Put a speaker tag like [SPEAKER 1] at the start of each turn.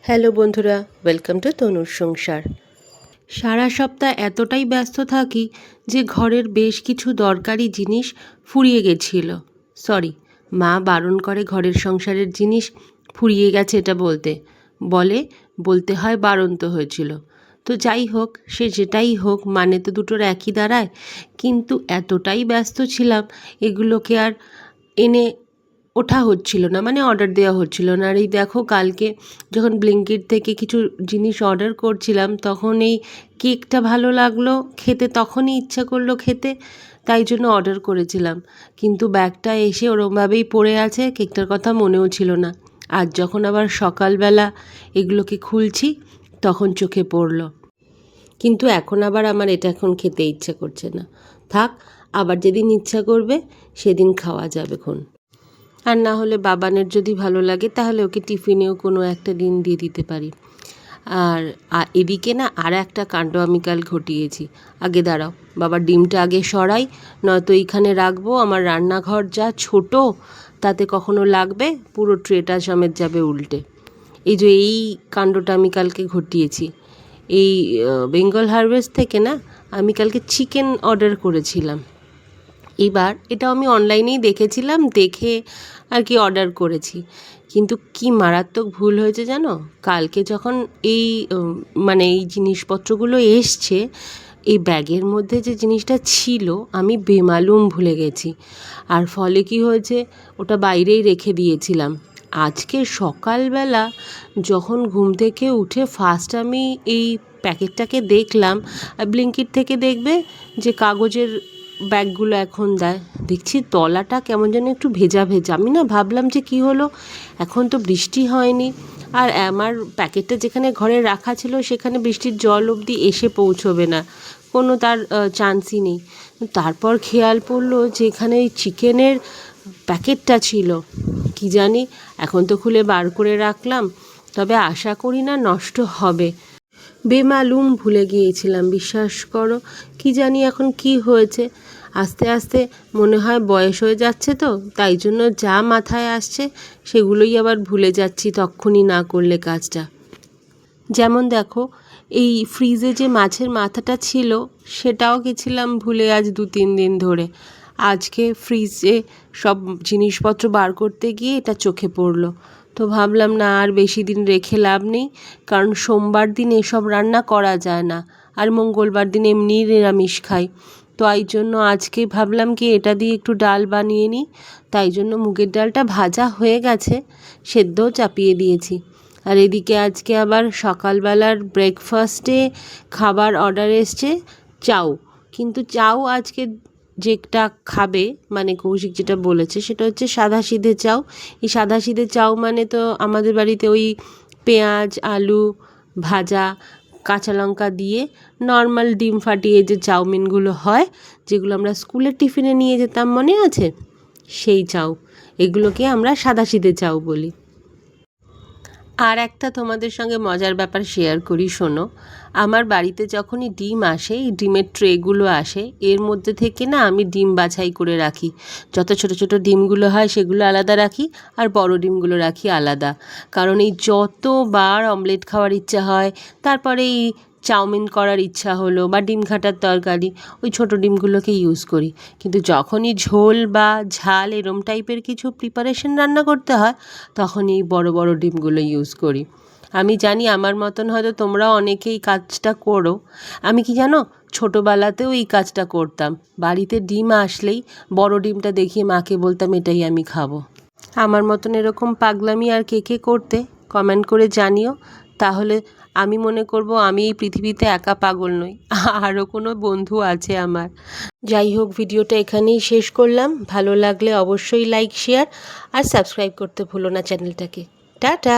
[SPEAKER 1] Hello বন্ধুরা, welcome to তনুর সংসার। সারা সপ্তাহ এতটাই ব্যস্ত থাকি যে ঘরের বেশ কিছু দরকারি জিনিস ফুরিয়ে গেছিল। মা বারণ করে ঘরের সংসারের জিনিস ফুরিয়ে গেছে এটা বলতে হয় বারণ তো হয়েছিল। তো যাই হোক, সে যেটাই হোক, মানে তো দুটোর একই দাঁড়ায়। কিন্তু এতটাই ব্যস্ত ছিলাম, এগুলোকে আর এনে ওঠা হচ্ছিল না, মানে অর্ডার দেওয়া হচ্ছিল না। আর এই দেখো, কালকে যখন ব্লিঙ্কিট থেকে কিছু জিনিস অর্ডার করছিলাম, তখন এই কেকটা ভালো লাগলো খেতে, তখনই ইচ্ছা করলো খেতে, তাই জন্য অর্ডার করেছিলাম। কিন্তু ব্যাগটা এসে ওরমভাবেই পড়ে আছে, কেকটার কথা মনেও ছিল না। আজ যখন আবার সকালবেলা এগুলোকে খুলছি, তখন চোখে পড়লো। কিন্তু এখন আবার আমার এটা এখন খেতে ইচ্ছা করছে না। থাক, আবার যেদিন ইচ্ছা করবে সেদিন খাওয়া যাবে খন। আর না হলে বাবানের যদি ভালো লাগে তাহলে ওকে টিফিনেও কোনো একটা দিন দিয়ে দিতে পারি। আর এদিকে না আর একটা কাণ্ড আমি কাল ঘটিয়েছি। আগে দাঁড়াও, বাবার ডিমটা আগে সরাই, নয়তো এইখানে রাখবো। আমার রান্নাঘর যা ছোট, তাতে কখনো লাগবে পুরো ট্রেটা সমেত যাবে উল্টে। এই কাণ্ডটা আমি কালকে ঘটিয়েছি। এই বেঙ্গল হারভেস্ট থেকে না আমি কালকে চিকেন অর্ডার করেছিলাম। এবার এটা আমি অনলাইনেই দেখেছিলাম, দেখে আর কি অর্ডার করেছি। কিন্তু কি মারাত্মক ভুল হয়েছে জানো, কালকে যখন এই জিনিসপত্রগুলো এসছে, এই ব্যাগের মধ্যে যে জিনিসটা ছিল আমি বেমালুম ভুলে গেছি। আর ফলে কি হয়েছে, ওটা বাইরেই রেখে দিয়েছিলাম। আজকে সকালবেলা যখন ঘুম থেকে উঠে ফার্স্ট আমি এই প্যাকেটটাকে দেখলাম, ব্লিঙ্কিট থেকে দেখবে যে কাগজের ব্যাগগুলো এখন দেয়, দেখছি তলাটা কেমন যেন একটু ভেজা ভেজা। আমি না ভাবলাম যে কি হলো, এখন তো বৃষ্টি হয়নি, আর আমার প্যাকেটটা যেখানে ঘরে রাখা ছিল সেখানে বৃষ্টির জল অবধি এসে পৌঁছবে না, কোনো তার চান্সই নেই। তারপর খেয়াল পড়লো যে এখানে এই চিকেনের প্যাকেটটা ছিল। কি জানি, এখন তো খুলে বার করে রাখলাম, তবে আশা করি না নষ্ট হবে। বেমালুম ভুলে গিয়েছিলাম, বিশ্বাস করো। কি জানি এখন কি হয়েছে, আস্তে আস্তে মনে হয় বয়স হয়ে যাচ্ছে, তো তাই জন্য যা মাথায় আসছে সেগুলোই আবার ভুলে যাচ্ছি তক্ষুনি না করলে কাজটা। যেমন দেখো, এই ফ্রিজে যে মাছের মাথাটা ছিল সেটাও গেছিলাম ভুলে আজ 2-3 দিন ধরে। আজকে ফ্রিজে সব জিনিসপত্র বার করতে গিয়ে এটা চোখে পড়লো। তো ভাবলাম না আর বেশি দিন রেখে লাভ নেই, কারণ সোমবার দিন এসব রান্না করা যায় না, আর মঙ্গলবার দিন এমনিই নিরামিষ খাই। তো এই জন্য আজকে ভাবলাম কি এটা দিয়ে একটু ডাল বানিয়ে নিই। তাই জন্য মুগের ডালটা ভাজা হয়ে গেছে, সেদ্ধও চাপিয়ে দিয়েছি। আর এদিকে আজকে আবার সকালবেলার ব্রেকফাস্টে খাবার অর্ডার এসছে, চাউ। কিন্তু চাউ আজকে যেটা খাবে, মানে কৌশিক যেটা বলেছে সেটা হচ্ছে সাদাসিধে চাউ। এই সাদাসিধে চাউ মানে তো আমাদের বাড়িতে ওই পেঁয়াজ আলু ভাজা কাঁচা লঙ্কা দিয়ে নর্মাল ডিম ফাটিয়ে যে চাউমিনগুলো হয়, যেগুলো আমরা স্কুলের টিফিনে নিয়ে যেতাম, মনে আছে? সেই চাউ, এগুলোকে আমরা সাদাসিধে চাউ বলি। আর একটা তোমাদের সঙ্গে মজার ব্যাপার শেয়ার করি, শোনো। আমার বাড়িতে যখনই ডিম আসে, এই ডিমের ট্রেগুলো আসে, এর মধ্যে থেকে না আমি ডিম বাছাই করে রাখি। যত ছোট ছোট ডিমগুলো হয় সেগুলো আলাদা রাখি, আর বড় ডিমগুলো রাখি আলাদা। কারণ এই যতবার অমলেট খাওয়ার ইচ্ছা হয়, তারপরে এই চাউমিন করার ইচ্ছা হলো, বা ডিম ঘাটার তরকারি, ওই ছোট ডিমগুলোকে ইউজ করি। কিন্তু যখনই ঝোল বা ঝাল এরম টাইপের কিছু প্রিপারেশন রান্না করতে হয়, তখন এই বড় বড় ডিমগুলো ইউজ করি। আমি জানি আমার মতন হয়তো তোমরাও অনেকেই কাজটা করো। আমি কি জানো, ছোটোবেলাতেও এই কাজটা করতাম। বাড়িতে ডিম আসলেই বড় ডিমটা দেখিয়ে মাকে বলতাম এটাই আমি খাবো। আমার মতন এরকম পাগলামি আর কে কে করতে কমেন্ট করে জানিও, তাহলে আমি মনে করব আমি এই পৃথিবীতে একা পাগল নই, আরও কোনো বন্ধু আছে আমার। যাই হোক, ভিডিওটা এখানেই শেষ করলাম। ভালো লাগলে অবশ্যই লাইক শেয়ার আর সাবস্ক্রাইব করতে ভুলো না চ্যানেলটাকে। টাটা।